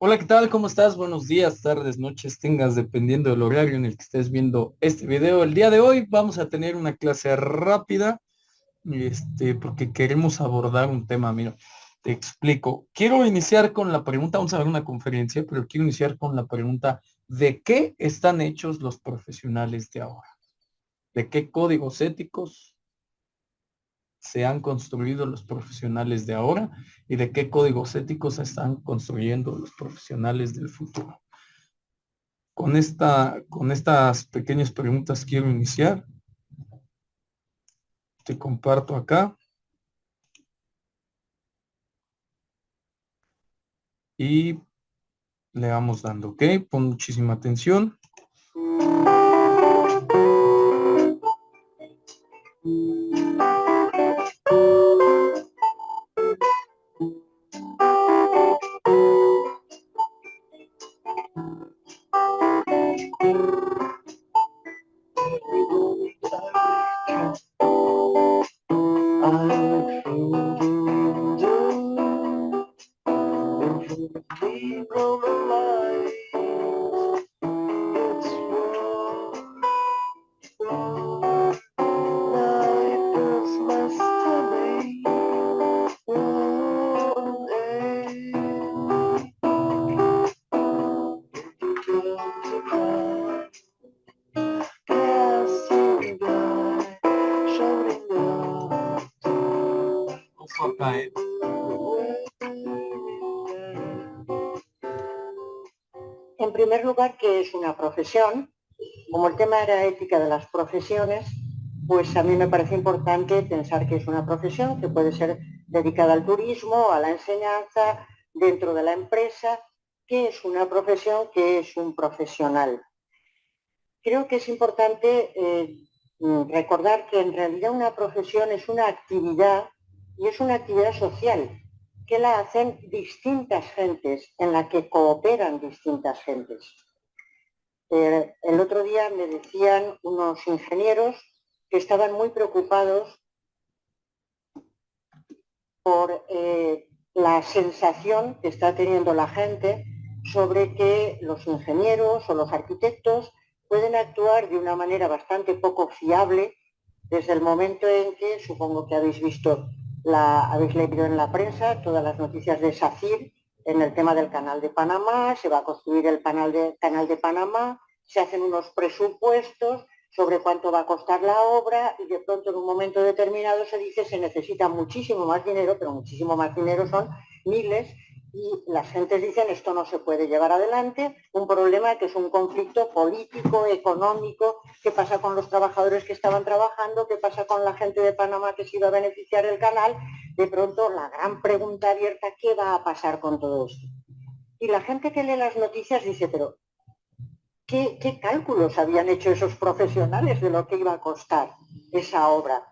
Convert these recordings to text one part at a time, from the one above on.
Hola, ¿qué tal? ¿Cómo estás? Buenos días, tardes, noches, tengas, dependiendo del horario en el que estés viendo este video. El día de hoy vamos a tener una clase rápida, porque queremos abordar un tema. Mira, te explico. Quiero iniciar con la pregunta, vamos a ver una conferencia, pero quiero iniciar con la pregunta: ¿de qué están hechos los profesionales de ahora? ¿De qué códigos éticos se han construido los profesionales de ahora y de qué códigos éticos están construyendo los profesionales del futuro? Con estas pequeñas preguntas quiero iniciar. Te comparto acá y le vamos dando, ¿ok? Pon muchísima atención. Ojo acá, ¿eh? En primer lugar, ¿qué es una profesión? Como el tema era ética de las profesiones, pues a mí me parece importante pensar que es una profesión que puede ser dedicada al turismo, a la enseñanza, dentro de la empresa. ¿Qué es una profesión? ¿Qué es un profesional? Creo que es importante recordar que en realidad una profesión es una actividad y es una actividad social que la hacen distintas gentes, en la que cooperan distintas gentes. El otro día me decían unos ingenieros que estaban muy preocupados por la sensación que está teniendo la gente sobre que los ingenieros o los arquitectos pueden actuar de una manera bastante poco fiable desde el momento en que, supongo que habéis visto, habéis leído en la prensa todas las noticias de SACIR en el tema del canal de Panamá. Se va a construir el canal de Panamá, se hacen unos presupuestos sobre cuánto va a costar la obra y de pronto en un momento determinado se dice se necesita muchísimo más dinero, pero muchísimo más dinero son miles, y las gentes dicen esto no se puede llevar adelante, un problema que es un conflicto político, económico. ¿Qué pasa con los trabajadores que estaban trabajando? ¿Qué pasa con la gente de Panamá que se iba a beneficiar del canal? De pronto la gran pregunta abierta: ¿qué va a pasar con todo esto? Y la gente que lee las noticias dice, pero ¿qué cálculos habían hecho esos profesionales de lo que iba a costar esa obra?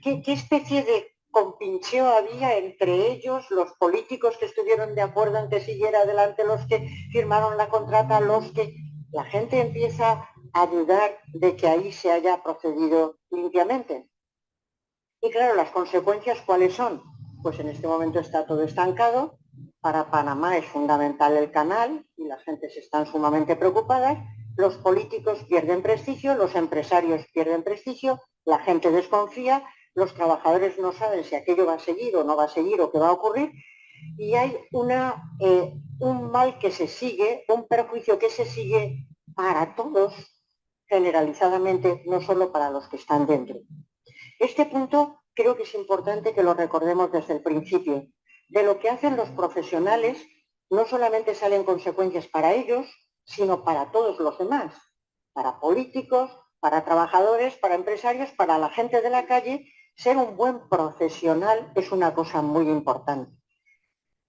¿Qué especie de compincheo había entre ellos, los políticos que estuvieron de acuerdo en que siguiera adelante, los que firmaron la contrata, los que... La gente empieza a dudar de que ahí se haya procedido limpiamente. Y claro, las consecuencias, ¿cuáles son? Pues en este momento está todo estancado. Para Panamá es fundamental el canal y las gentes están sumamente preocupadas. Los políticos pierden prestigio, los empresarios pierden prestigio, la gente desconfía, los trabajadores no saben si aquello va a seguir o no va a seguir o qué va a ocurrir. Y hay un mal que se sigue, un perjuicio que se sigue para todos, generalizadamente, no solo para los que están dentro. Este punto creo que es importante que lo recordemos desde el principio. De lo que hacen los profesionales no solamente salen consecuencias para ellos, sino para todos los demás, para políticos, para trabajadores, para empresarios, para la gente de la calle. Ser un buen profesional es una cosa muy importante,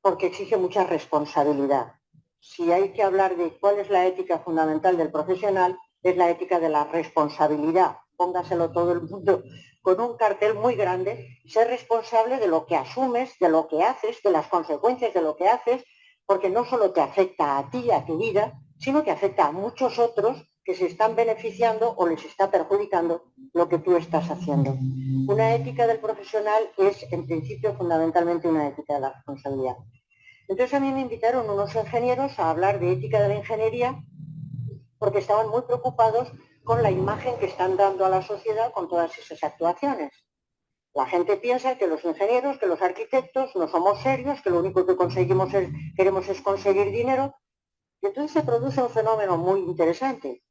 porque exige mucha responsabilidad. Si hay que hablar de cuál es la ética fundamental del profesional, es la ética de la responsabilidad. Póngaselo todo el mundo con un cartel muy grande: ser responsable de lo que asumes, de lo que haces, de las consecuencias de lo que haces, porque no solo te afecta a ti, a tu vida, sino que afecta a muchos otros que se están beneficiando o les está perjudicando lo que tú estás haciendo. Una ética del profesional es, en principio, fundamentalmente una ética de la responsabilidad. Entonces a mí me invitaron unos ingenieros a hablar de ética de la ingeniería porque estaban muy preocupados con la imagen que están dando a la sociedad con todas esas actuaciones. La gente piensa que los ingenieros, que los arquitectos no somos serios, que lo único que queremos es conseguir dinero. Y entonces se produce un fenómeno muy interesante,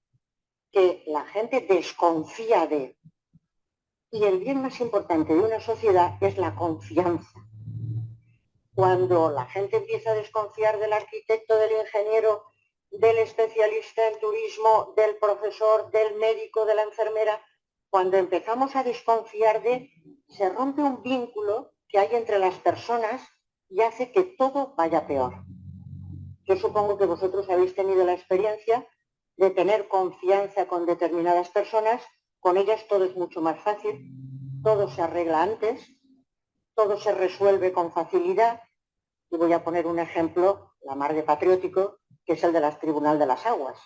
que la gente desconfía de. Y el bien más importante de una sociedad es la confianza. Cuando la gente empieza a desconfiar del arquitecto, del ingeniero, del especialista en turismo, del profesor, del médico, de la enfermera, cuando empezamos a desconfiar se rompe un vínculo que hay entre las personas y hace que todo vaya peor. Yo supongo que vosotros habéis tenido la experiencia de tener confianza con determinadas personas, con ellas todo es mucho más fácil, todo se arregla antes, todo se resuelve con facilidad. Y voy a poner un ejemplo, la mar de patriótico, que es el del Tribunal de las Aguas.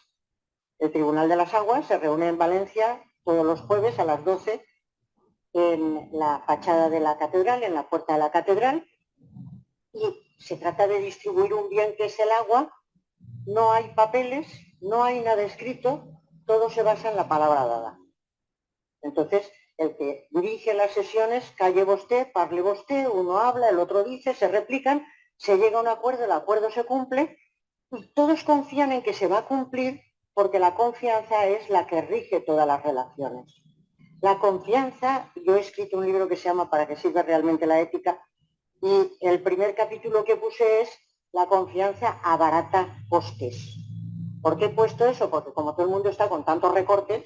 El Tribunal de las Aguas se reúne en Valencia todos los jueves a las 12 en la fachada de la catedral, en la puerta de la catedral, y se trata de distribuir un bien que es el agua. No hay papeles, no hay nada escrito, todo se basa en la palabra dada. Entonces, el que dirige las sesiones, calle vosté, parle vosté, uno habla, el otro dice, se replican, se llega a un acuerdo, el acuerdo se cumple y todos confían en que se va a cumplir porque la confianza es la que rige todas las relaciones. La confianza, yo he escrito un libro que se llama Para qué sirve realmente la ética y el primer capítulo que puse es la confianza abarata costes. ¿Por qué he puesto eso? Porque como todo el mundo está con tantos recortes,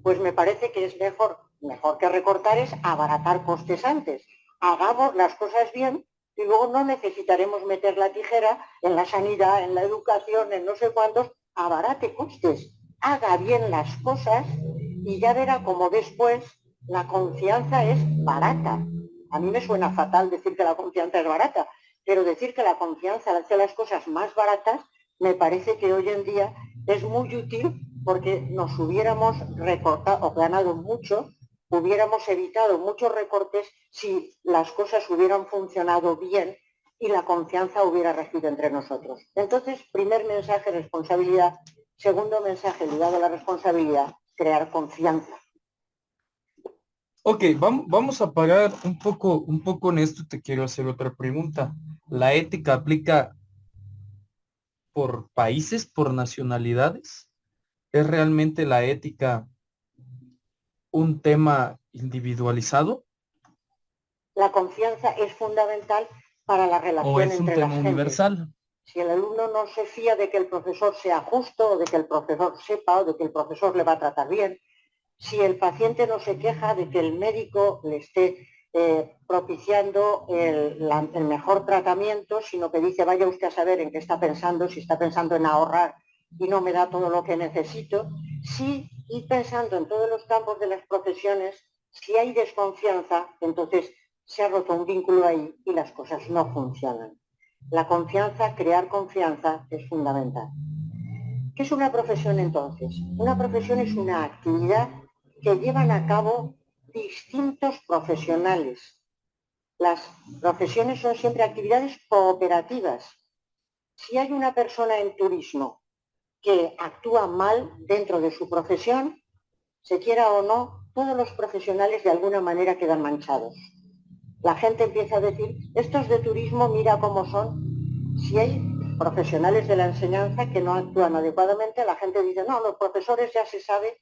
pues me parece que es mejor que recortar es abaratar costes antes. Hagamos las cosas bien y luego no necesitaremos meter la tijera en la sanidad, en la educación, en no sé cuántos. Abarate costes, haga bien las cosas y ya verá como después la confianza es barata. A mí me suena fatal decir que la confianza es barata, pero decir que la confianza hace las cosas más baratas me parece que hoy en día es muy útil porque nos hubiéramos recortado o ganado mucho, hubiéramos evitado muchos recortes si las cosas hubieran funcionado bien y la confianza hubiera regido entre nosotros. Entonces, primer mensaje, responsabilidad. Segundo mensaje, ligado a la responsabilidad, crear confianza. Ok, vamos a parar un poco en esto. Te quiero hacer otra pregunta. ¿La ética aplica por países, por nacionalidades? ¿Es realmente la ética un tema individualizado La confianza es fundamental para la o relación es un entre tema las gentes. universal? Si el alumno no se fía de que el profesor sea justo, o de que el profesor sepa, o de que el profesor le va a tratar bien, si el paciente no se queja de que el médico le esté propiciando el mejor tratamiento, sino que dice, vaya usted a saber en qué está pensando, si está pensando en ahorrar y no me da todo lo que necesito, si ir pensando en todos los campos de las profesiones, si hay desconfianza, entonces se ha roto un vínculo ahí y las cosas no funcionan. La confianza, crear confianza es fundamental. ¿Qué es una profesión entonces? Una profesión es una actividad que llevan a cabo distintos profesionales. Las profesiones son siempre actividades cooperativas. Si hay una persona en turismo que actúa mal dentro de su profesión, se quiera o no, todos los profesionales de alguna manera quedan manchados. La gente empieza a decir, estos de turismo mira cómo son. Si hay profesionales de la enseñanza que no actúan adecuadamente, la gente dice, no, los profesores ya se sabe.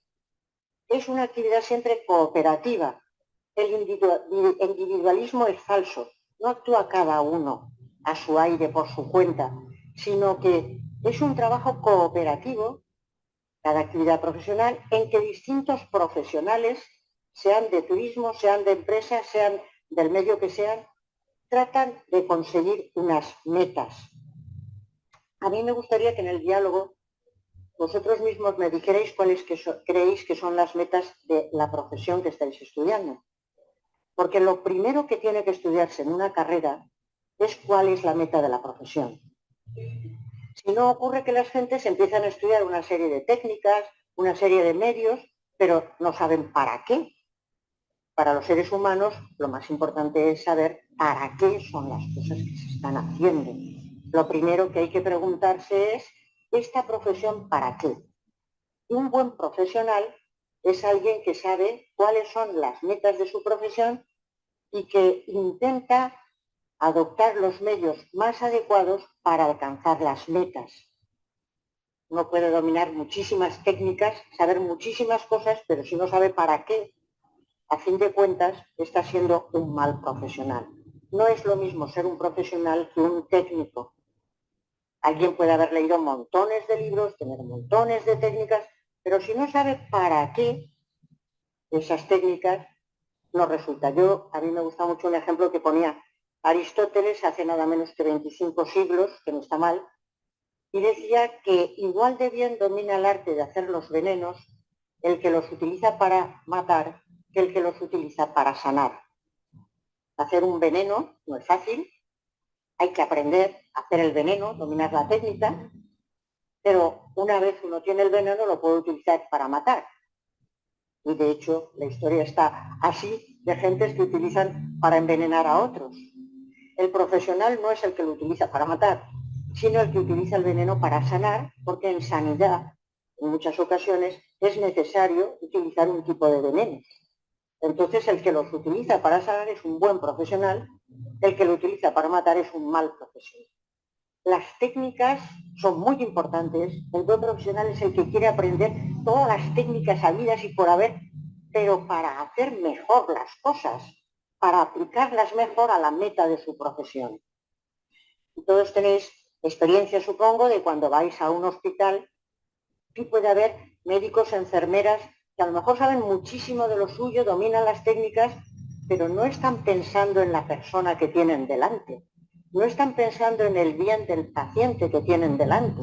Es una actividad siempre cooperativa. El individualismo es falso. No actúa cada uno a su aire, por su cuenta, sino que es un trabajo cooperativo, cada actividad profesional, en que distintos profesionales, sean de turismo, sean de empresa, sean del medio que sean, tratan de conseguir unas metas. A mí me gustaría que en el diálogo vosotros mismos me dijerais cuáles creéis que son las metas de la profesión que estáis estudiando. Porque lo primero que tiene que estudiarse en una carrera es cuál es la meta de la profesión. Si no, ocurre que las gentes empiezan a estudiar una serie de técnicas, una serie de medios, pero no saben para qué. Para los seres humanos, lo más importante es saber para qué son las cosas que se están haciendo. lo primero que hay que preguntarse es, ¿esta profesión para qué? Y un buen profesional es alguien que sabe cuáles son las metas de su profesión y que intenta adoptar los medios más adecuados para alcanzar las metas. Uno puede dominar muchísimas técnicas, saber muchísimas cosas, pero si no sabe para qué, a fin de cuentas, está siendo un mal profesional. No es lo mismo ser un profesional que un técnico. Alguien puede haber leído montones de libros, tener montones de técnicas, pero si no sabe para qué esas técnicas, no resulta. A mí me gusta mucho un ejemplo que ponía Aristóteles hace nada menos que 25 siglos, que no está mal, y decía que igual de bien domina el arte de hacer los venenos el que los utiliza para matar que el que los utiliza para sanar. Hacer un veneno no es fácil, hay que aprender a hacer el veneno, dominar la técnica, pero una vez uno tiene el veneno lo puede utilizar para matar. Y de hecho la historia está así de gentes que utilizan para envenenar a otros. El profesional no es el que lo utiliza para matar, sino el que utiliza el veneno para sanar, porque en sanidad, en muchas ocasiones, es necesario utilizar un tipo de venenos. Entonces, el que los utiliza para sanar es un buen profesional, el que lo utiliza para matar es un mal profesional. Las técnicas son muy importantes, el buen profesional es el que quiere aprender todas las técnicas habidas y por haber, pero para hacer mejor las cosas, para aplicarlas mejor a la meta de su profesión. Y todos tenéis experiencia, supongo, de cuando vais a un hospital y puede haber médicos, enfermeras, que a lo mejor saben muchísimo de lo suyo, dominan las técnicas, pero no están pensando en la persona que tienen delante. No están pensando en el bien del paciente que tienen delante.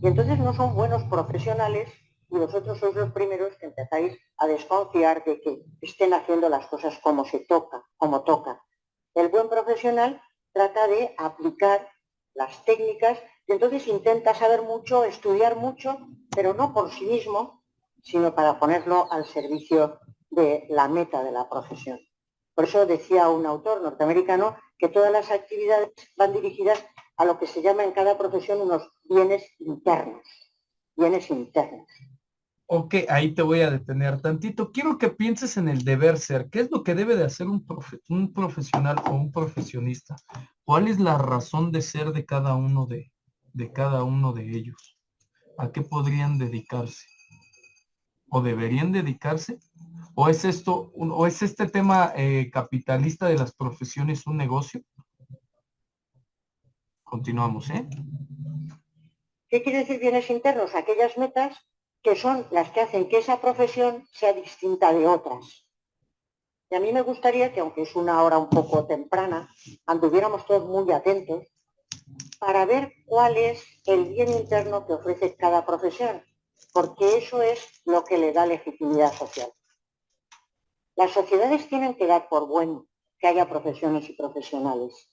Y entonces no son buenos profesionales y vosotros sois los primeros que empezáis a desconfiar de que estén haciendo las cosas como toca. El buen profesional trata de aplicar las técnicas y entonces intenta saber mucho, estudiar mucho, pero no por sí mismo, sino para ponerlo al servicio de la meta de la profesión. Por eso decía un autor norteamericano que todas las actividades van dirigidas a lo que se llama en cada profesión unos bienes internos. Bienes internos. Ok, ahí te voy a detener tantito. Quiero que pienses en el deber ser. ¿Qué es lo que debe de hacer un profesional o un profesionista? ¿Cuál es la razón de ser de cada uno de ellos? ¿A qué podrían dedicarse? ¿O deberían dedicarse? ¿O es este tema capitalista de las profesiones un negocio? Continuamos, ¿eh? ¿Qué quiere decir bienes internos? Aquellas metas que son las que hacen que esa profesión sea distinta de otras. Y a mí me gustaría que, aunque es una hora un poco temprana, anduviéramos todos muy atentos para ver cuál es el bien interno que ofrece cada profesión, porque eso es lo que le da legitimidad social. Las sociedades tienen que dar por bueno que haya profesiones y profesionales.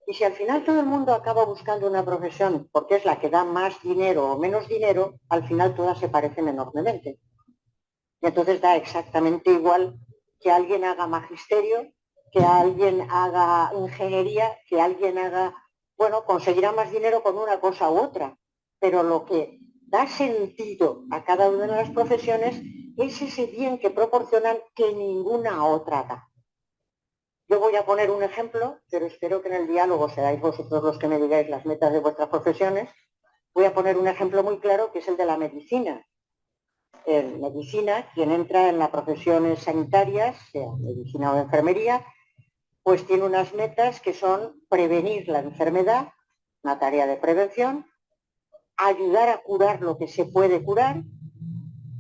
Y si al final todo el mundo acaba buscando una profesión porque es la que da más dinero o menos dinero, al final todas se parecen enormemente. Y entonces da exactamente igual que alguien haga magisterio, que alguien haga ingeniería, que alguien haga, bueno, conseguirá más dinero con una cosa u otra. Pero lo que da sentido a cada una de las profesiones es ese bien que proporcionan que ninguna otra da. Yo voy a poner un ejemplo, pero espero que en el diálogo seáis vosotros los que me digáis las metas de vuestras profesiones. Voy a poner un ejemplo muy claro que es el de la medicina. En medicina, quien entra en las profesiones sanitarias, sea medicina o enfermería, pues tiene unas metas que son prevenir la enfermedad, una tarea de prevención, ayudar a curar lo que se puede curar,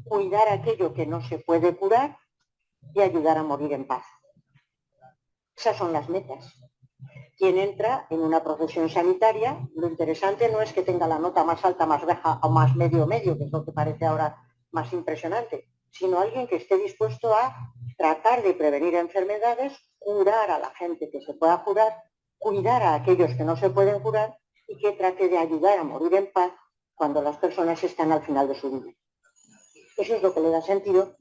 cuidar aquello que no se puede curar y ayudar a morir en paz. Esas son las metas. Quien entra en una profesión sanitaria, lo interesante no es que tenga la nota más alta, más baja o más medio, que es lo que parece ahora más impresionante, sino alguien que esté dispuesto a tratar de prevenir enfermedades, curar a la gente que se pueda curar, cuidar a aquellos que no se pueden curar y que trate de ayudar a morir en paz cuando las personas están al final de su vida. Eso es lo que le da sentido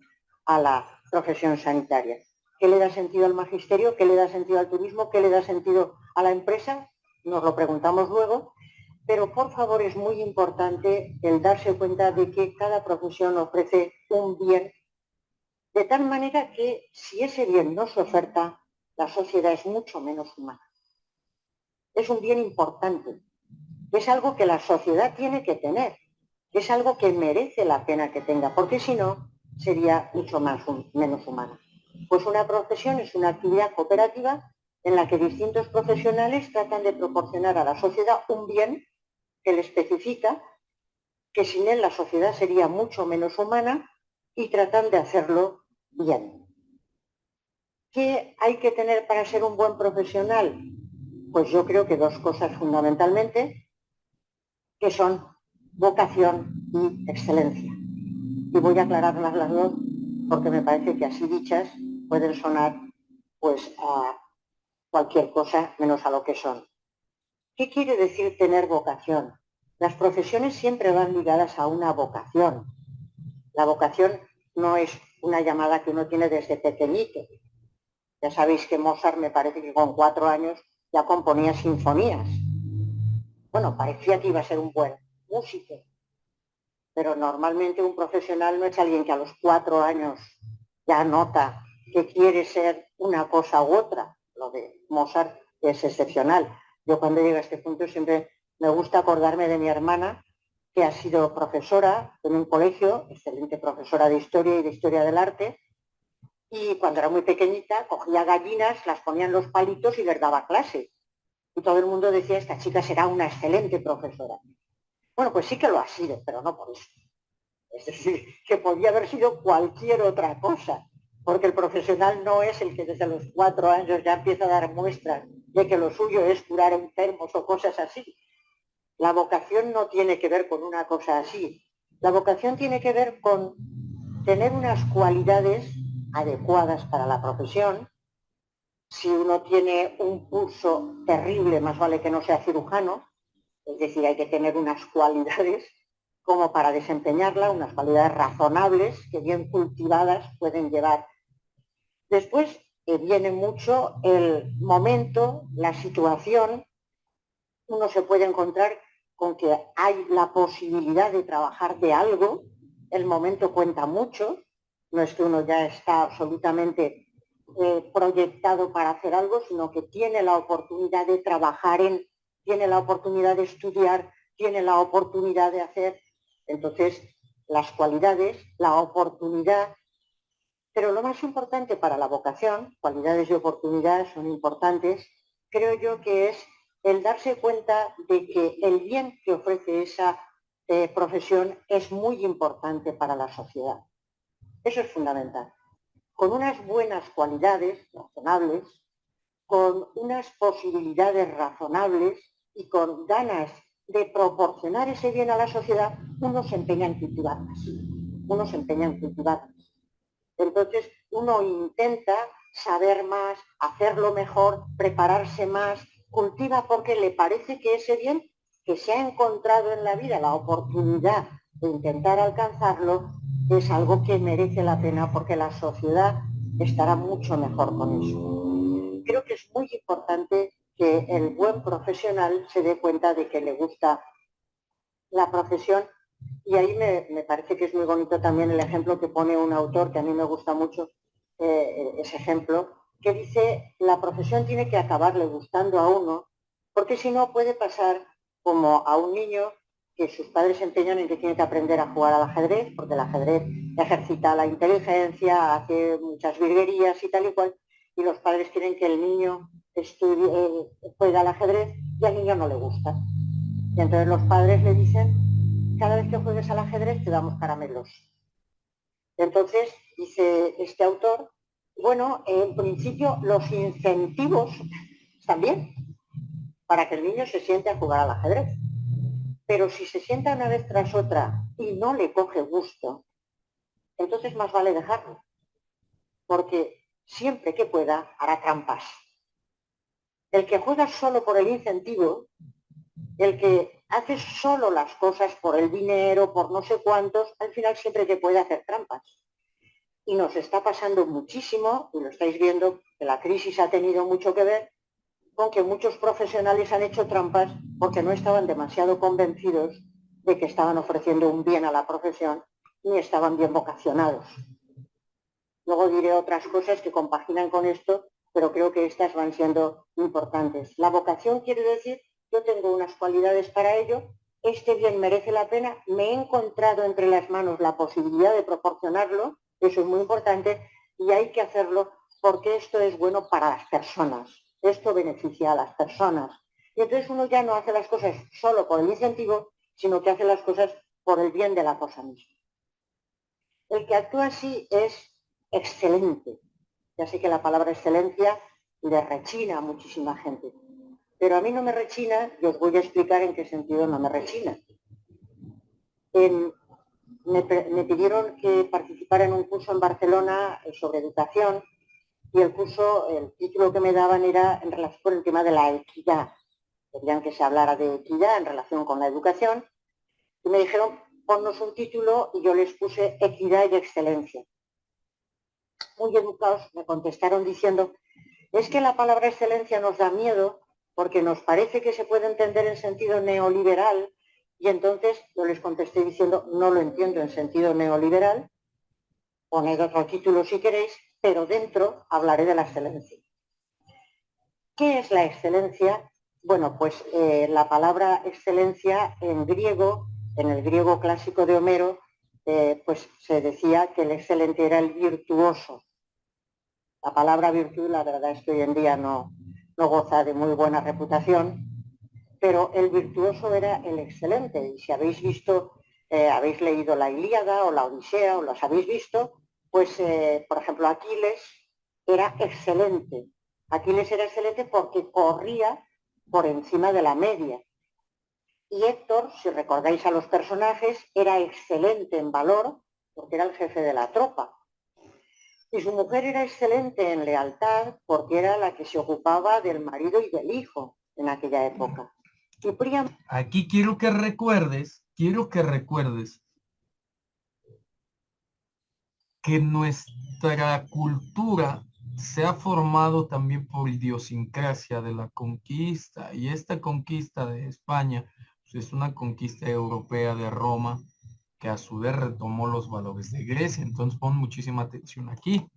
a la profesión sanitaria. ¿Qué le da sentido al magisterio? ¿Qué le da sentido al turismo? ¿Qué le da sentido a la empresa? nos lo preguntamos luego, pero por favor es muy importante el darse cuenta de que cada profesión ofrece un bien, de tal manera que si ese bien no se oferta, la sociedad es mucho menos humana. Es un bien importante, es algo que la sociedad tiene que tener, es algo que merece la pena que tenga, porque si no, sería mucho menos humana. Pues una profesión es una actividad cooperativa en la que distintos profesionales tratan de proporcionar a la sociedad un bien que le especifica, que sin él la sociedad sería mucho menos humana, y tratan de hacerlo bien. ¿Qué hay que tener para ser un buen profesional? Pues yo creo que dos cosas fundamentalmente, que son vocación y excelencia. Y voy a aclararlas las dos porque me parece que así dichas pueden sonar pues a cualquier cosa menos a lo que son. ¿Qué quiere decir tener vocación? Las profesiones siempre van ligadas a una vocación. La vocación no es una llamada que uno tiene desde pequeñito. Ya sabéis que Mozart me parece que con 4 años ya componía sinfonías. Bueno, parecía que iba a ser un buen músico, pero normalmente un profesional no es alguien que a los 4 años ya nota que quiere ser una cosa u otra. Lo de Mozart es excepcional. Yo cuando llego a este punto siempre me gusta acordarme de mi hermana, que ha sido profesora en un colegio, excelente profesora de historia y de historia del arte, y cuando era muy pequeñita cogía gallinas, las ponía en los palitos y les daba clase. Y todo el mundo decía, esta chica será una excelente profesora. Bueno, pues sí que lo ha sido, pero no por eso. Es decir, que podía haber sido cualquier otra cosa, porque el profesional no es el que desde los 4 años ya empieza a dar muestras de que lo suyo es curar enfermos o cosas así. La vocación no tiene que ver con una cosa así. La vocación tiene que ver con tener unas cualidades adecuadas para la profesión. Si uno tiene un pulso terrible, más vale que no sea cirujano, es decir, hay que tener unas cualidades como para desempeñarla, unas cualidades razonables que bien cultivadas pueden llevar. Después viene mucho el momento, la situación. Uno se puede encontrar con que hay la posibilidad de trabajar de algo, el momento cuenta mucho, no es que uno ya está absolutamente proyectado para hacer algo, sino que tiene la oportunidad de trabajar tiene la oportunidad de estudiar, tiene la oportunidad de hacer. Entonces, las cualidades, la oportunidad, pero lo más importante para la vocación, cualidades y oportunidades son importantes, creo yo que es el darse cuenta de que el bien que ofrece esa profesión es muy importante para la sociedad. Eso es fundamental. Con unas buenas cualidades razonables, con unas posibilidades razonables y con ganas de proporcionar ese bien a la sociedad, uno se empeña en cultivarlas. Uno se empeña en cultivarlas. Entonces uno intenta saber más, hacerlo mejor, prepararse más, cultiva porque le parece que ese bien que se ha encontrado en la vida, la oportunidad de intentar alcanzarlo, es algo que merece la pena porque la sociedad estará mucho mejor con eso. Creo que es muy importante que el buen profesional se dé cuenta de que le gusta la profesión. Y ahí me parece que es muy bonito también el ejemplo que pone un autor que a mí me gusta mucho, ese ejemplo, que dice, la profesión tiene que acabarle gustando a uno, porque si no puede pasar como a un niño que sus padres se empeñan en que tiene que aprender a jugar al ajedrez, porque el ajedrez ejercita la inteligencia, hace muchas virguerías y tal y cual, y los padres quieren que el niño juegue al ajedrez y al niño no le gusta. Y entonces los padres le dicen, cada vez que juegues al ajedrez te damos caramelos. Entonces, dice este autor, bueno, en principio los incentivos están bien para que el niño se siente a jugar al ajedrez. Pero si se sienta una vez tras otra y no le coge gusto, entonces más vale dejarlo. Porque siempre que pueda hará trampas. El que juega solo por el incentivo, el que hace solo las cosas por el dinero, por no sé cuántos, al final siempre que puede hacer trampas. Y nos está pasando muchísimo, y lo estáis viendo, que la crisis ha tenido mucho que ver, con que muchos profesionales han hecho trampas porque no estaban demasiado convencidos de que estaban ofreciendo un bien a la profesión ni estaban bien vocacionados. Luego diré otras cosas que compaginan con esto, pero creo que estas van siendo importantes. La vocación quiere decir, yo tengo unas cualidades para ello, este bien merece la pena, me he encontrado entre las manos la posibilidad de proporcionarlo, eso es muy importante, y hay que hacerlo porque esto es bueno para las personas, esto beneficia a las personas. Y entonces uno ya no hace las cosas solo por el incentivo, sino que hace las cosas por el bien de la cosa misma. El que actúa así es excelente. Ya sé que la palabra excelencia le rechina a muchísima gente, pero a mí no me rechina y os voy a explicar en qué sentido no me rechina. Me pidieron que participara en un curso en Barcelona sobre educación y el título que me daban era en relación con el tema de la equidad. Querían que se hablara de equidad en relación con la educación y me dijeron, ponnos un título y yo les puse equidad y excelencia. Muy educados me contestaron diciendo, es que la palabra excelencia nos da miedo porque nos parece que se puede entender en sentido neoliberal y entonces yo les contesté diciendo, no lo entiendo en sentido neoliberal, poned otro título si queréis, pero dentro hablaré de la excelencia. ¿Qué es la excelencia? Bueno, pues la palabra excelencia en griego, en el griego clásico de Homero, pues se decía que el excelente era el virtuoso. La palabra virtud, la verdad es que hoy en día no goza de muy buena reputación, pero el virtuoso era el excelente. Y si habéis visto, habéis leído la Ilíada o la Odisea o los habéis visto, pues, por ejemplo, Aquiles era excelente. Aquiles era excelente porque corría por encima de la media. Y Héctor, si recordáis a los personajes, era excelente en valor porque era el jefe de la tropa. Y su mujer era excelente en lealtad porque era la que se ocupaba del marido y del hijo en aquella época. Y Príamo... Aquí quiero que recuerdes que nuestra cultura se ha formado también por idiosincrasia de la conquista, y esta conquista de España pues, es una conquista europea de Roma que a su vez retomó los valores de Grecia. Entonces pon muchísima atención aquí.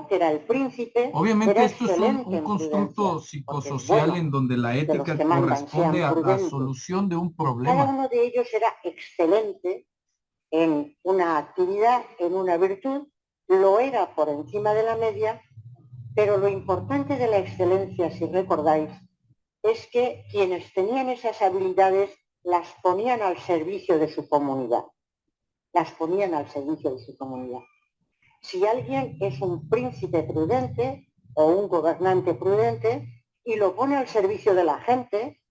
que era el príncipe, Obviamente era esto es un excelente en constructo prudencia, psicosocial en donde la que los ética que mandan corresponde sean a prudentes. solución de un Cada problema. uno de ellos era excelente en una actividad, en una virtud, lo era por encima de la media, pero lo importante de la excelencia, si recordáis, es que quienes tenían esas habilidades las ponían al servicio de su comunidad. Las ponían al servicio de su comunidad. Si alguien es un príncipe prudente o un gobernante prudente y lo pone al servicio de la gente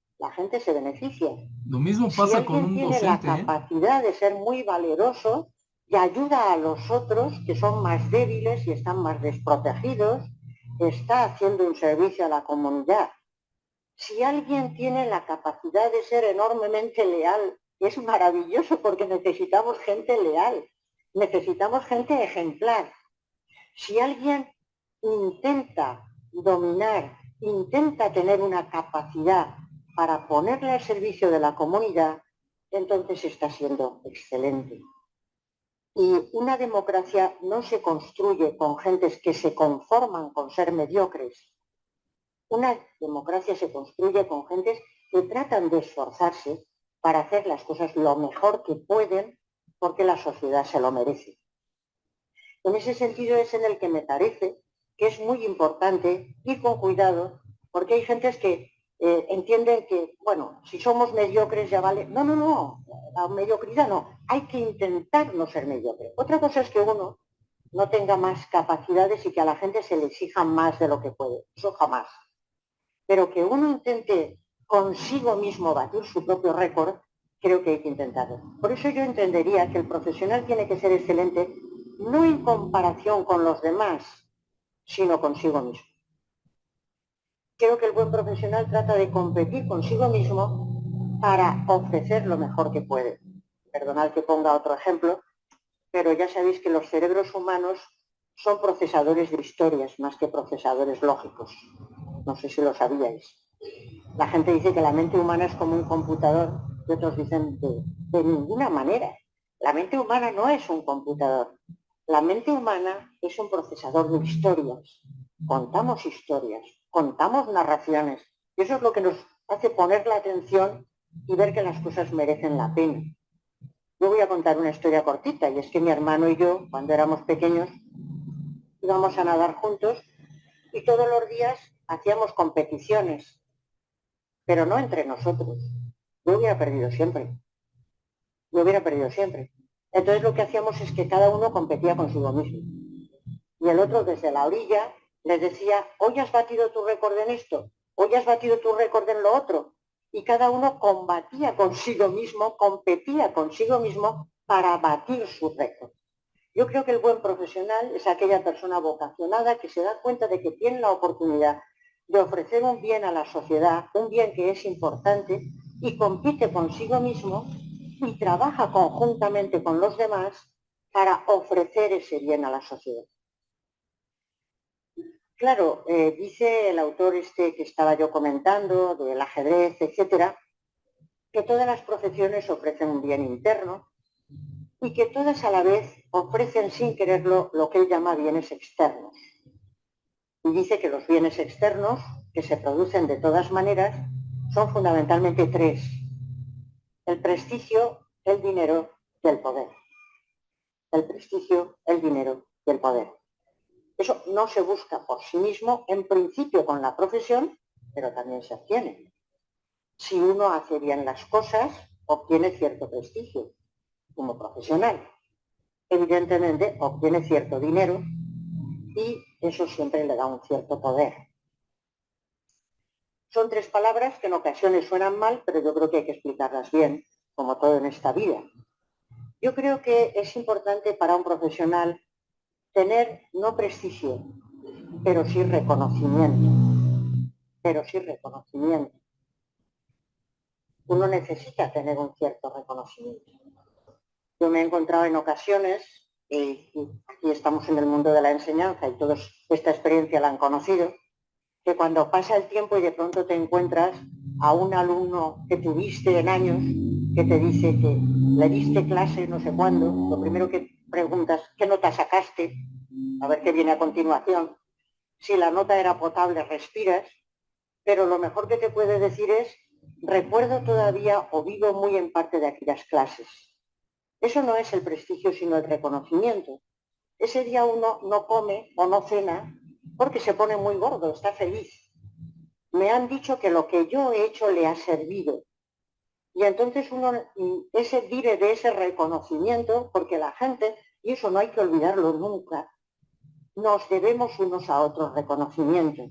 se beneficia. Lo mismo pasa con un docente. Si alguien tiene la capacidad de ser muy valeroso y ayuda a los otros que son más débiles y están más desprotegidos, está haciendo un servicio a la comunidad. Si alguien tiene la capacidad de ser enormemente leal, es maravilloso porque necesitamos gente leal, necesitamos gente ejemplar. Si alguien intenta dominar, intenta tener una capacidad para ponerle al servicio de la comunidad, entonces está siendo excelente. Y una democracia no se construye con gentes que se conforman con ser mediocres. Una democracia se construye con gentes que tratan de esforzarse para hacer las cosas lo mejor que pueden porque la sociedad se lo merece. En ese sentido es en el que me parece que es muy importante ir con cuidado porque hay gentes que entienden que, bueno, si somos mediocres ya vale. No, no, no, la mediocridad no. Hay que intentar no ser mediocre. Otra cosa es que uno no tenga más capacidades y que a la gente se le exija más de lo que puede. Eso jamás. Pero que uno intente consigo mismo batir su propio récord, creo que hay que intentarlo. Por eso yo entendería que el profesional tiene que ser excelente, no en comparación con los demás, sino consigo mismo. Creo que el buen profesional trata de competir consigo mismo para ofrecer lo mejor que puede. Perdonad que ponga otro ejemplo, pero ya sabéis que los cerebros humanos son procesadores de historias más que procesadores lógicos. no sé si lo sabíais. La gente dice que la mente humana es como un computador, y otros dicen de ninguna manera. La mente humana no es un computador. La mente humana es un procesador de historias. Contamos narraciones. Y eso es lo que nos hace poner la atención y ver que las cosas merecen la pena. Yo voy a contar una historia cortita, y es que mi hermano y yo, cuando éramos pequeños, íbamos a nadar juntos y todos los días hacíamos competiciones, pero no entre nosotros. Yo hubiera perdido siempre. Entonces lo que hacíamos es que cada uno competía consigo mismo. Y el otro desde la orilla les decía, hoy has batido tu récord en esto, hoy has batido tu récord en lo otro. Y cada uno combatía consigo mismo, competía consigo mismo para batir su récord. Yo creo que el buen profesional es aquella persona vocacionada que se da cuenta de que tiene la oportunidad de ofrecer un bien a la sociedad, un bien que es importante, y compite consigo mismo y trabaja conjuntamente con los demás para ofrecer ese bien a la sociedad. Claro, dice el autor este que estaba yo comentando, del ajedrez, etcétera, que todas las profesiones ofrecen un bien interno y que todas a la vez ofrecen sin quererlo lo que él llama bienes externos. Y dice que los bienes externos, que se producen de todas maneras, son fundamentalmente tres: el prestigio, el dinero y el poder. El prestigio, el dinero y el poder. Eso no se busca por sí mismo, en principio con la profesión, pero también se obtiene. Si uno hace bien las cosas, obtiene cierto prestigio como profesional. Evidentemente obtiene cierto dinero y eso siempre le da un cierto poder. Son tres palabras que en ocasiones suenan mal, pero yo creo que hay que explicarlas bien, como todo en esta vida. Yo creo que es importante para un profesional tener no prestigio, pero sí reconocimiento. Uno necesita tener un cierto reconocimiento. Yo me he encontrado en ocasiones, y aquí estamos en el mundo de la enseñanza y todos esta experiencia la han conocido, que cuando pasa el tiempo y de pronto te encuentras a un alumno que tuviste en años, que te dice que le diste clase no sé cuándo, lo primero que preguntas, ¿qué nota sacaste? A ver qué viene a continuación. Si la nota era potable, respiras, pero lo mejor que te puede decir es, recuerdo todavía o vivo muy en parte de aquellas clases. Eso no es el prestigio, sino el reconocimiento. Ese día uno no come o no cena porque se pone muy gordo, está feliz. Me han dicho que lo que yo he hecho le ha servido. Y entonces uno vive de ese reconocimiento, porque la gente, y eso no hay que olvidarlo nunca, nos debemos unos a otros reconocimiento.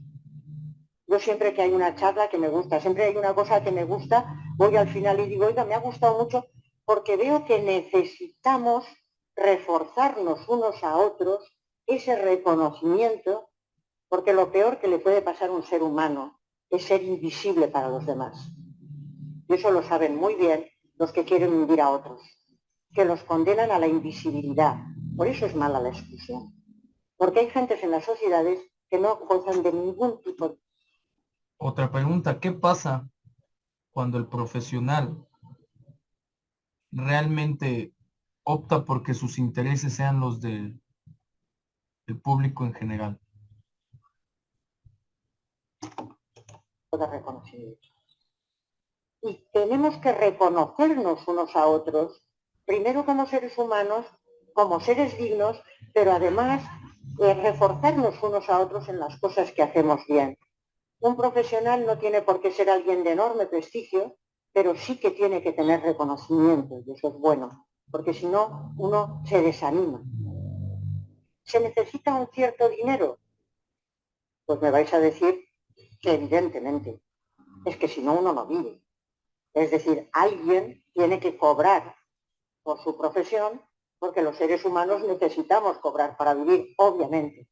Yo siempre que hay una charla que me gusta, siempre hay una cosa que me gusta, voy al final y digo, oiga, me ha gustado mucho, porque veo que necesitamos reforzarnos unos a otros ese reconocimiento, porque lo peor que le puede pasar a un ser humano es ser invisible para los demás. Y eso lo saben muy bien los que quieren hundir a otros, que los condenan a la invisibilidad. Por eso es mala la exclusión. Porque hay gentes en las sociedades que no gozan de ningún tipo de... Otra pregunta, ¿qué pasa cuando el profesional realmente opta porque sus intereses sean los del público en general? reconocimiento. Y tenemos que reconocernos unos a otros, primero como seres humanos, como seres dignos, pero además reforzarnos unos a otros en las cosas que hacemos bien. Un profesional no tiene por qué ser alguien de enorme prestigio, pero sí que tiene que tener reconocimiento, y eso es bueno, porque si no, uno se desanima. ¿Se necesita un cierto dinero? Pues me vais a decir que evidentemente, es que si no uno no vive. Es decir, alguien tiene que cobrar por su profesión, porque los seres humanos necesitamos cobrar para vivir, obviamente.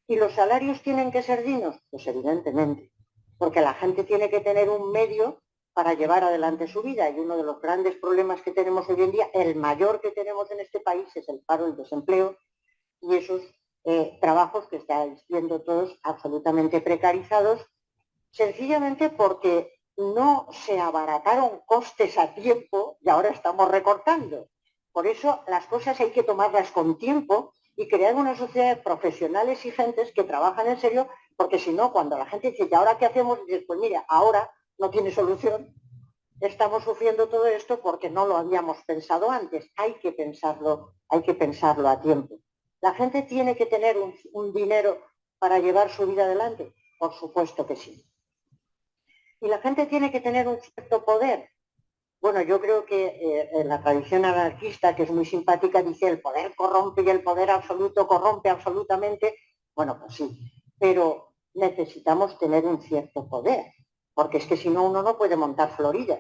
¿Y los salarios tienen que ser dignos? Pues evidentemente, porque la gente tiene que tener un medio para llevar adelante su vida, y uno de los grandes problemas que tenemos hoy en día, el mayor que tenemos en este país, es el paro y el desempleo, y esos trabajos que estáis viendo todos absolutamente precarizados, sencillamente porque no se abarataron costes a tiempo y ahora estamos recortando. Por eso las cosas hay que tomarlas con tiempo y crear una sociedad de profesionales y gentes que trabajan en serio, porque si no, cuando la gente dice, ¿y ahora qué hacemos? Y dices, pues mira, ahora no tiene solución, estamos sufriendo todo esto porque no lo habíamos pensado antes. Hay que pensarlo a tiempo. ¿La gente tiene que tener un dinero para llevar su vida adelante? Por supuesto que sí. ¿Y la gente tiene que tener un cierto poder? Bueno, yo creo que en la tradición anarquista, que es muy simpática, dice el poder corrompe y el poder absoluto corrompe absolutamente. Bueno, pues sí, pero necesitamos tener un cierto poder, porque es que si no uno no puede montar Florida,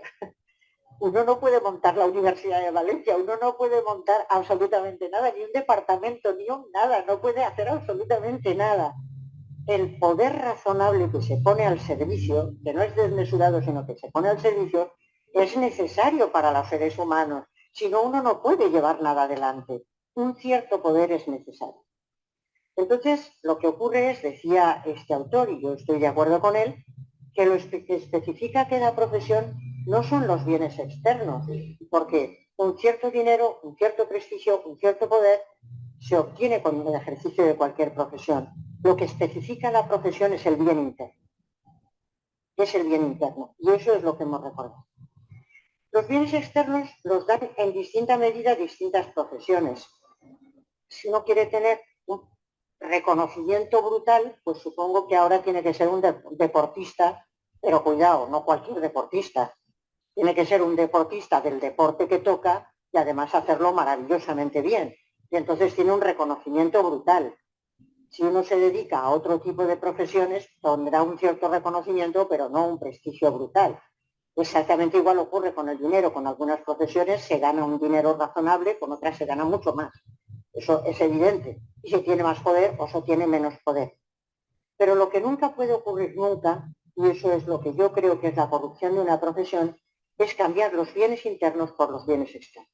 uno no puede montar la Universidad de Valencia, uno no puede montar absolutamente nada, ni un departamento, ni un nada, no puede hacer absolutamente nada. El poder razonable que se pone al servicio, que no es desmesurado, sino que se pone al servicio, es necesario para los seres humanos. Si no, uno no puede llevar nada adelante. Un cierto poder es necesario. Entonces, lo que ocurre es, decía este autor, y yo estoy de acuerdo con él, que lo que especifica cada profesión no son los bienes externos, porque un cierto dinero, un cierto prestigio, un cierto poder se obtiene con el ejercicio de cualquier profesión. Lo que especifica la profesión es el bien interno. Es el bien interno. Y eso es lo que hemos recordado. Los bienes externos los dan en distinta medida distintas profesiones. Si uno quiere tener un reconocimiento brutal, pues supongo que ahora tiene que ser un deportista, pero cuidado, no cualquier deportista. Tiene que ser un deportista del deporte que toca y además hacerlo maravillosamente bien. Y entonces tiene un reconocimiento brutal. Si uno se dedica a otro tipo de profesiones, tendrá un cierto reconocimiento, pero no un prestigio brutal. Exactamente igual ocurre con el dinero. Con algunas profesiones se gana un dinero razonable, con otras se gana mucho más. Eso es evidente. Y se tiene más poder o se tiene menos poder. Pero lo que nunca puede ocurrir nunca, y eso es lo que yo creo que es la corrupción de una profesión, es cambiar los bienes internos por los bienes externos.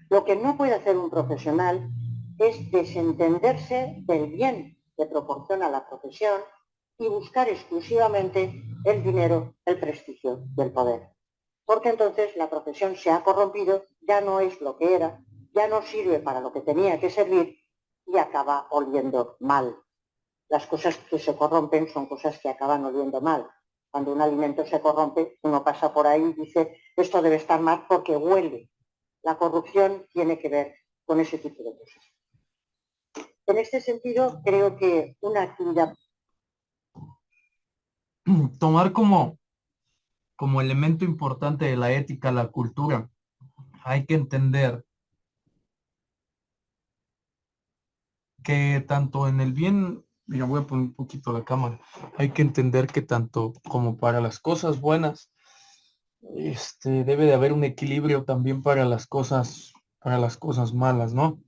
Lo que no puede hacer un profesional es desentenderse del bien que proporciona la profesión y buscar exclusivamente el dinero, el prestigio y el poder. Porque entonces la profesión se ha corrompido, ya no es lo que era, ya no sirve para lo que tenía que servir y acaba oliendo mal. Las cosas que se corrompen son cosas que acaban oliendo mal. Cuando un alimento se corrompe, uno pasa por ahí y dice, esto debe estar mal porque huele. La corrupción tiene que ver con ese tipo de cosas. En este sentido, creo que una actividad... Tomar como elemento importante de la ética, la cultura, hay que entender que tanto en el bien, mira, voy a poner un poquito la cámara, hay que entender que tanto como para las cosas buenas, debe de haber un equilibrio también para las cosas malas, ¿no?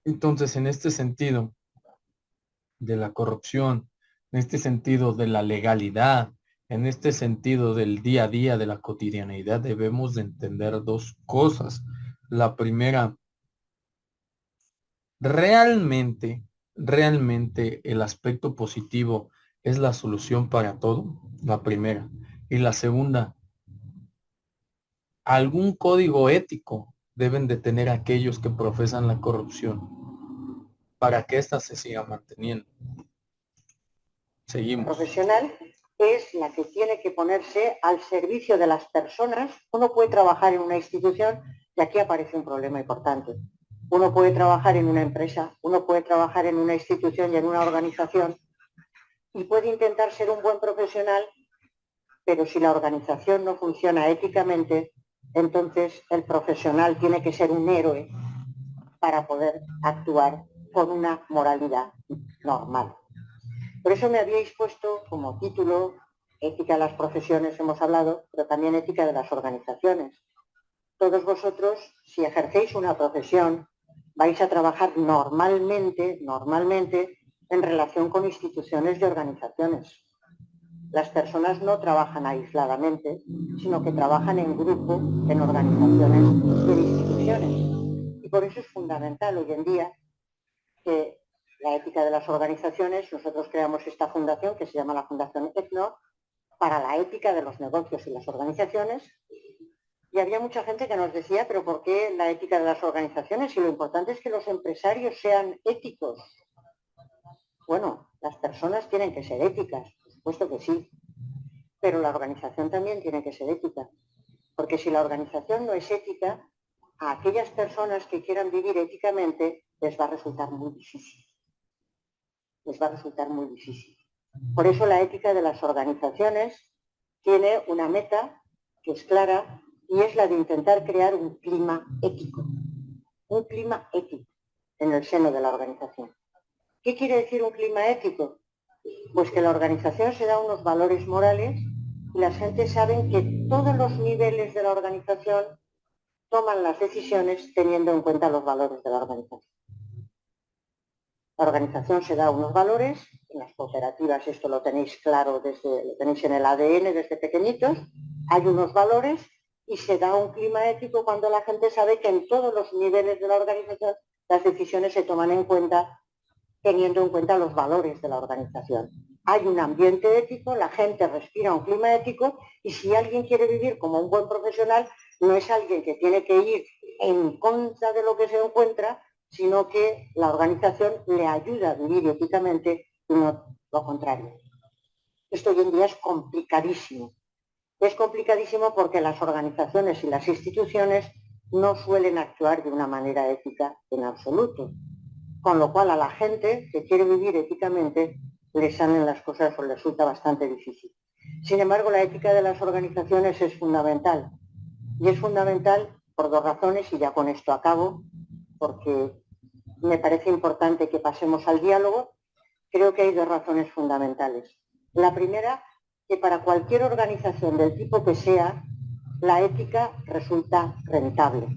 Entonces, en este sentido de la corrupción, en este sentido de la legalidad, en este sentido del día a día, de la cotidianeidad, debemos de entender dos cosas. La primera, realmente, realmente el aspecto positivo es la solución para todo, la primera. Y la segunda, algún código ético deben de tener aquellos que profesan la corrupción para que ésta se siga manteniendo. Seguimos. Profesional es la que tiene que ponerse al servicio de las personas. Uno puede trabajar en una institución y aquí aparece un problema importante. Uno puede trabajar en una empresa, uno puede trabajar en una institución y en una organización y puede intentar ser un buen profesional, pero si la organización no funciona éticamente, entonces el profesional tiene que ser un héroe para poder actuar con una moralidad normal. Por eso me habíais puesto como título ética de las profesiones, hemos hablado, pero también ética de las organizaciones. Todos vosotros, si ejercéis una profesión, vais a trabajar normalmente en relación con instituciones y organizaciones. Las personas no trabajan aisladamente, sino que trabajan en grupo, en organizaciones y en instituciones. Y por eso es fundamental hoy en día que la ética de las organizaciones, nosotros creamos esta fundación que se llama la Fundación ECNO para la ética de los negocios y las organizaciones. Y había mucha gente que nos decía, pero ¿por qué la ética de las organizaciones? Y lo importante es que los empresarios sean éticos. Bueno, las personas tienen que ser éticas, por supuesto que sí, pero la organización también tiene que ser ética. Porque si la organización no es ética, a aquellas personas que quieran vivir éticamente les va a resultar muy difícil. Les va a resultar muy difícil. Por eso la ética de las organizaciones tiene una meta que es clara y es la de intentar crear un clima ético en el seno de la organización. ¿Qué quiere decir un clima ético? Pues que la organización se da unos valores morales y la gente sabe que todos los niveles de la organización toman las decisiones teniendo en cuenta los valores de la organización. La organización se da unos valores, en las cooperativas esto lo tenéis claro, lo tenéis en el ADN desde pequeñitos, hay unos valores y se da un clima ético cuando la gente sabe que en todos los niveles de la organización las decisiones se toman en cuenta teniendo en cuenta los valores de la organización. Hay un ambiente ético, la gente respira un clima ético y si alguien quiere vivir como un buen profesional, no es alguien que tiene que ir en contra de lo que se encuentra, sino que la organización le ayuda a vivir éticamente y no lo contrario. Esto hoy en día es complicadísimo. Es complicadísimo porque las organizaciones y las instituciones no suelen actuar de una manera ética en absoluto. Con lo cual a la gente que quiere vivir éticamente le salen las cosas o le resulta bastante difícil. Sin embargo, la ética de las organizaciones es fundamental. Y es fundamental por dos razones, y ya con esto acabo, porque me parece importante que pasemos al diálogo. Creo que hay dos razones fundamentales. La primera, que para cualquier organización del tipo que sea, la ética resulta rentable.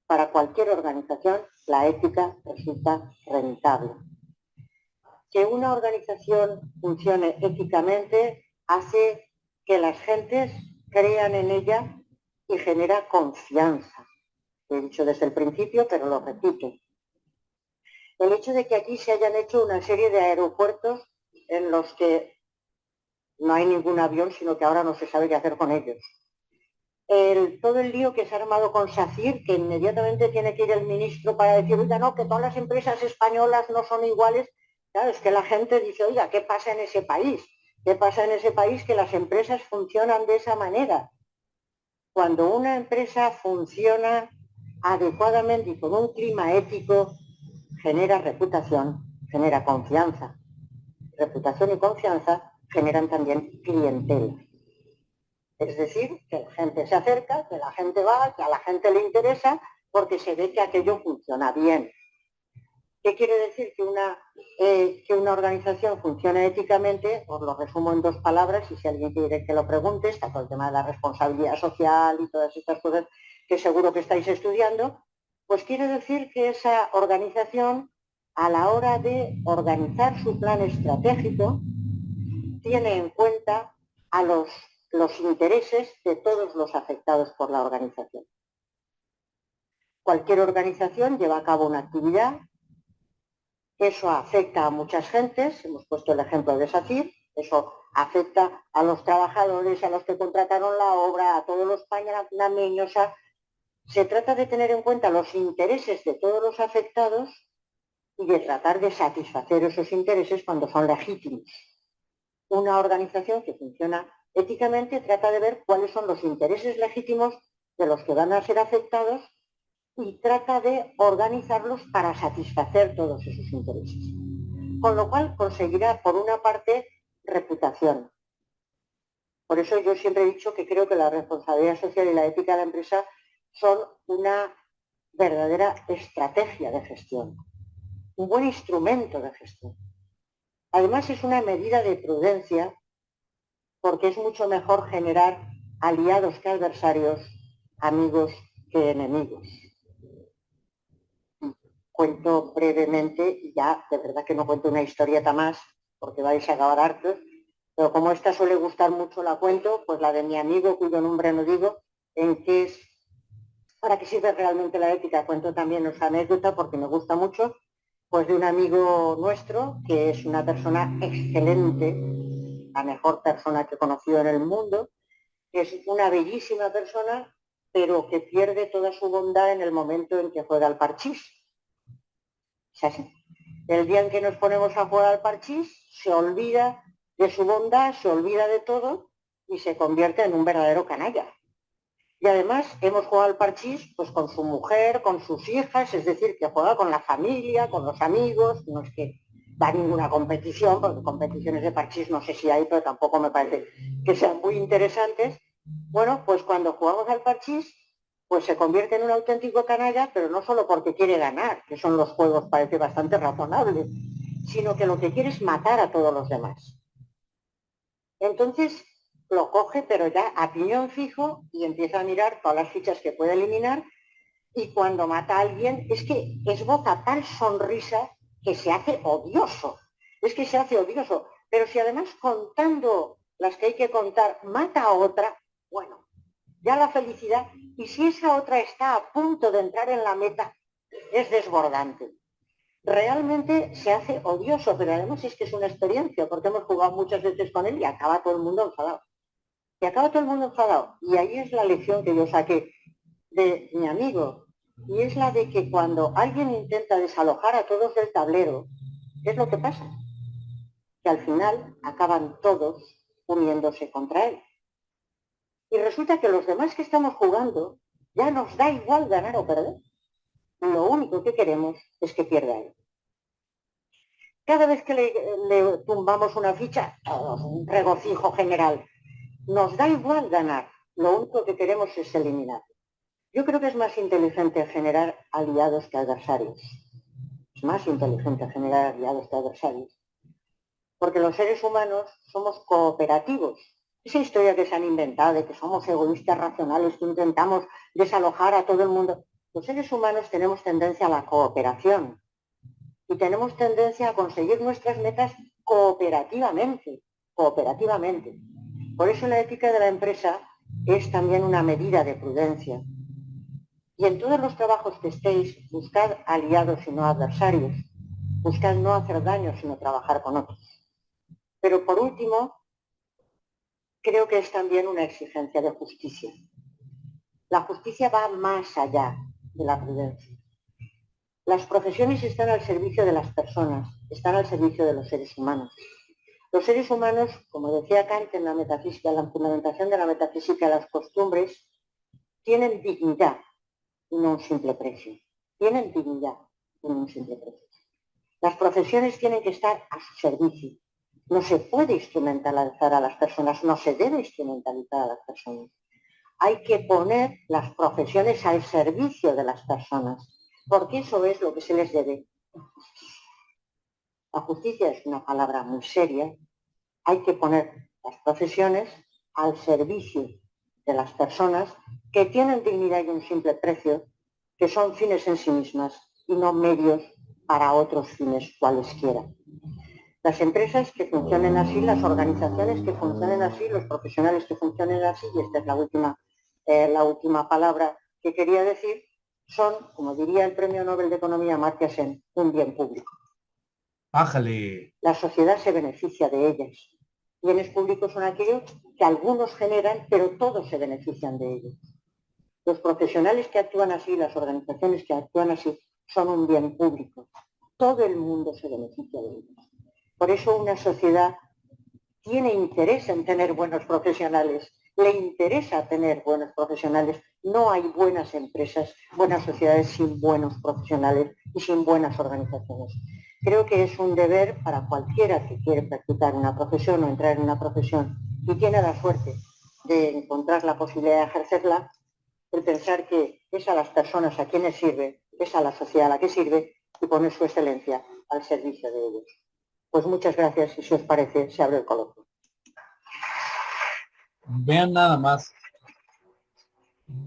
Para cualquier organización, la ética resulta rentable. Que una organización funcione éticamente hace que las gentes crean en ella y genera confianza. Lo he dicho desde el principio, pero lo repito. El hecho de que aquí se hayan hecho una serie de aeropuertos en los que no hay ningún avión, sino que ahora no se sabe qué hacer con ellos. Todo el lío que se ha armado con SACIR, que inmediatamente tiene que ir el ministro para decir, oiga, no, que todas las empresas españolas no son iguales. Claro, es que la gente dice, oiga, ¿qué pasa en ese país? ¿Qué pasa en ese país que las empresas funcionan de esa manera? Cuando una empresa funciona adecuadamente y con un clima ético, genera reputación, genera confianza. Reputación y confianza generan también clientela. Es decir, que la gente se acerca, que la gente va, que a la gente le interesa, porque se ve que aquello funciona bien. ¿Qué quiere decir que una organización funcione éticamente? Os lo resumo en dos palabras y si alguien quiere que lo pregunte, está todo el tema de la responsabilidad social y todas estas cosas que seguro que estáis estudiando, pues quiere decir que esa organización, a la hora de organizar su plan estratégico, tiene en cuenta a los intereses de todos los afectados por la organización. Cualquier organización lleva a cabo una actividad, eso afecta a muchas gentes, hemos puesto el ejemplo de SACIR, eso afecta a los trabajadores, a los que contrataron la obra, a todos los panameños. Se trata de tener en cuenta los intereses de todos los afectados y de tratar de satisfacer esos intereses cuando son legítimos. Una organización que funciona éticamente trata de ver cuáles son los intereses legítimos de los que van a ser afectados y trata de organizarlos para satisfacer todos esos intereses. Con lo cual conseguirá, por una parte, reputación. Por eso yo siempre he dicho que creo que la responsabilidad social y la ética de la empresa son una verdadera estrategia de gestión, un buen instrumento de gestión. Además es una medida de prudencia porque es mucho mejor generar aliados que adversarios, amigos que enemigos. Cuento brevemente, y ya de verdad que no cuento una historieta más, porque vais a acabar hartos, pero como esta suele gustar mucho la cuento, pues la de mi amigo, cuyo nombre no digo, en que es, para qué sirve realmente la ética, cuento también esa anécdota porque me gusta mucho. Pues de un amigo nuestro, que es una persona excelente, la mejor persona que he conocido en el mundo, que es una bellísima persona, pero que pierde toda su bondad en el momento en que juega al parchís. Es así. El día en que nos ponemos a jugar al parchís, se olvida de su bondad, se olvida de todo y se convierte en un verdadero canalla. Y además hemos jugado al parchís pues con su mujer, con sus hijas, es decir, que juega con la familia, con los amigos, no es que va a ninguna competición, porque competiciones de parchís no sé si hay, pero tampoco me parece que sean muy interesantes. Bueno, pues cuando jugamos al parchís, pues se convierte en un auténtico canalla, pero no solo porque quiere ganar, que son los juegos, parece bastante razonable, sino que lo que quiere es matar a todos los demás. Entonces lo coge, pero ya a piñón fijo, y empieza a mirar todas las fichas que puede eliminar, y cuando mata a alguien es que esboza tal sonrisa que se hace odioso. Es que se hace odioso. Pero si además contando las que hay que contar mata a otra, bueno, ya la felicidad, y si esa otra está a punto de entrar en la meta, es desbordante. Realmente se hace odioso, pero además es que es una experiencia, porque hemos jugado muchas veces con él y acaba todo el mundo enfadado. Y acaba todo el mundo enfadado. Y ahí es la lección que yo saqué de mi amigo, y es la de que cuando alguien intenta desalojar a todos del tablero, ¿qué es lo que pasa? Que al final acaban todos uniéndose contra él. Y resulta que los demás que estamos jugando ya nos da igual ganar o perder. Lo único que queremos es que pierda él. Cada vez que le tumbamos una ficha, un regocijo general. Nos da igual ganar. Lo único que queremos es eliminar. Yo creo que es más inteligente generar aliados que adversarios. Es más inteligente generar aliados que adversarios. Porque los seres humanos somos cooperativos. Esa historia que se han inventado de que somos egoístas racionales, que intentamos desalojar a todo el mundo. Los seres humanos tenemos tendencia a la cooperación y tenemos tendencia a conseguir nuestras metas cooperativamente. Cooperativamente. Por eso la ética de la empresa es también una medida de prudencia. Y en todos los trabajos que estéis, buscad aliados y no adversarios. Buscad no hacer daño, sino trabajar con otros. Pero por último, creo que es también una exigencia de justicia. La justicia va más allá de la prudencia. Las profesiones están al servicio de las personas, están al servicio de los seres humanos. Los seres humanos, como decía Kant en la metafísica, la fundamentación de la metafísica de las costumbres, tienen dignidad y no un simple precio. Tienen dignidad y no un simple precio. Las profesiones tienen que estar a su servicio. No se puede instrumentalizar a las personas, no se debe instrumentalizar a las personas. Hay que poner las profesiones al servicio de las personas, porque eso es lo que se les debe. La justicia es una palabra muy seria. Hay que poner las profesiones al servicio de las personas que tienen dignidad y un simple precio, que son fines en sí mismas y no medios para otros fines cualesquiera. Las empresas que funcionen así, las organizaciones que funcionen así, los profesionales que funcionen así, y esta es la última palabra que quería decir, son, como diría el Premio Nobel de Economía Amartya Sen, un bien público. Ájale. La sociedad se beneficia de ellas. Bienes públicos son aquellos que algunos generan, pero todos se benefician de ellos. Los profesionales que actúan así, las organizaciones que actúan así, son un bien público. Todo el mundo se beneficia de ellos. Por eso una sociedad tiene interés en tener buenos profesionales, le interesa tener buenos profesionales. No hay buenas empresas, buenas sociedades sin buenos profesionales y sin buenas organizaciones. Creo que es un deber para cualquiera que quiere practicar una profesión o entrar en una profesión y tiene la suerte de encontrar la posibilidad de ejercerla, el pensar que es a las personas a quienes sirve, es a la sociedad a la que sirve y poner su excelencia al servicio de ellos. Pues muchas gracias y si os parece, se abre el coloquio. Vean nada más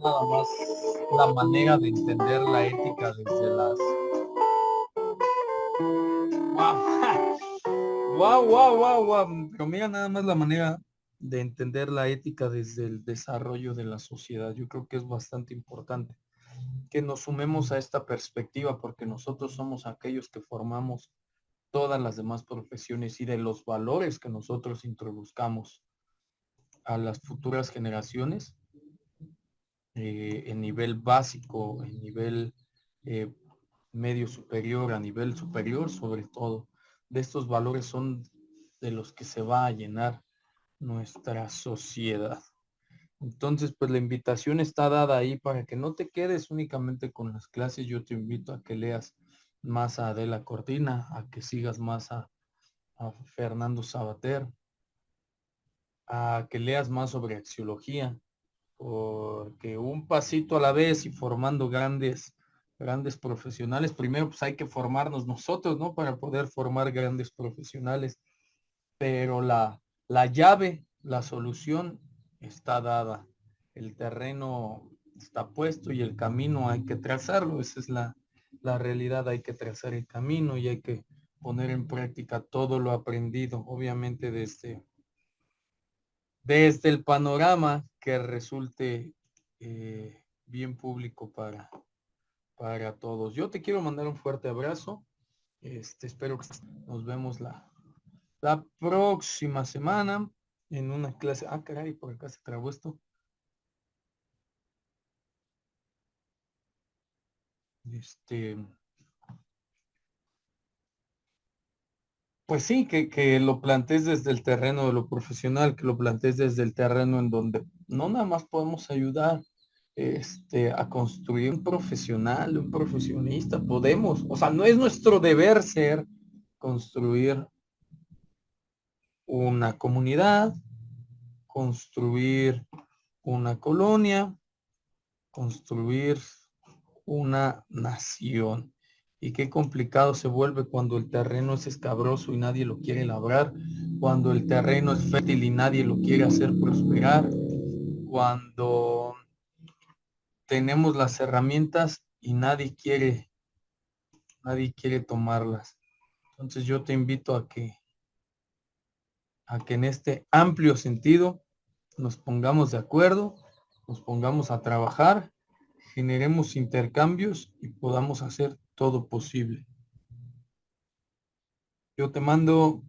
la manera de entender la ética desde las... Wow. Pero mira nada más la manera de entender la ética desde el desarrollo de la sociedad. Yo creo que es bastante importante. que nos sumemos a esta perspectiva, porque nosotros somos aquellos que formamos todas las demás profesiones y de los valores que nosotros introduzcamos a las futuras generaciones en nivel básico, en nivel eh, medio superior, a nivel superior sobre todo. De estos valores son de los que se va a llenar nuestra sociedad. Entonces, pues la invitación está dada ahí para que no te quedes únicamente con las clases. Yo te invito a que leas más a Adela Cortina, a que sigas más a Fernando Sabater, a que leas más sobre axiología, porque un pasito a la vez y formando grandes profesionales, primero pues hay que formarnos nosotros, ¿no? Para poder formar grandes profesionales, pero la llave, la solución está dada, el terreno está puesto y el camino hay que trazarlo, esa es la realidad, hay que trazar el camino y hay que poner en práctica todo lo aprendido, obviamente desde el panorama que resulte bien público para todos. Yo te quiero mandar un fuerte abrazo. Espero que nos vemos la próxima semana en una clase. Ah, caray, por acá se trabó esto. Pues sí, que lo plantees desde el terreno de lo profesional, que lo plantees desde el terreno en donde no nada más podemos ayudar a construir un profesional, un profesionista, podemos, o sea, no es nuestro deber ser construir una comunidad, construir una colonia, construir una nación. Y qué complicado se vuelve cuando el terreno es escabroso y nadie lo quiere labrar, cuando el terreno es fértil y nadie lo quiere hacer prosperar, cuando tenemos las herramientas y nadie quiere tomarlas. Entonces yo te invito a que en este amplio sentido nos pongamos de acuerdo, nos pongamos a trabajar, generemos intercambios y podamos hacer todo posible. Yo te mando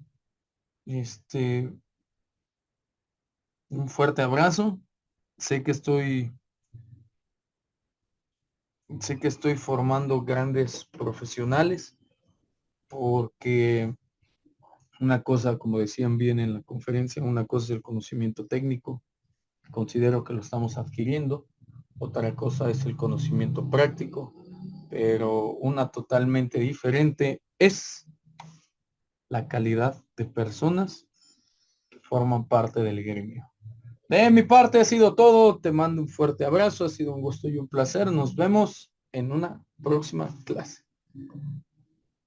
un fuerte abrazo. Sé que estoy formando grandes profesionales porque una cosa, como decían bien en la conferencia, una cosa es el conocimiento técnico, considero que lo estamos adquiriendo, otra cosa es el conocimiento práctico, pero una totalmente diferente es la calidad de personas que forman parte del gremio. De mi parte ha sido todo, te mando un fuerte abrazo, ha sido un gusto y un placer, nos vemos en una próxima clase.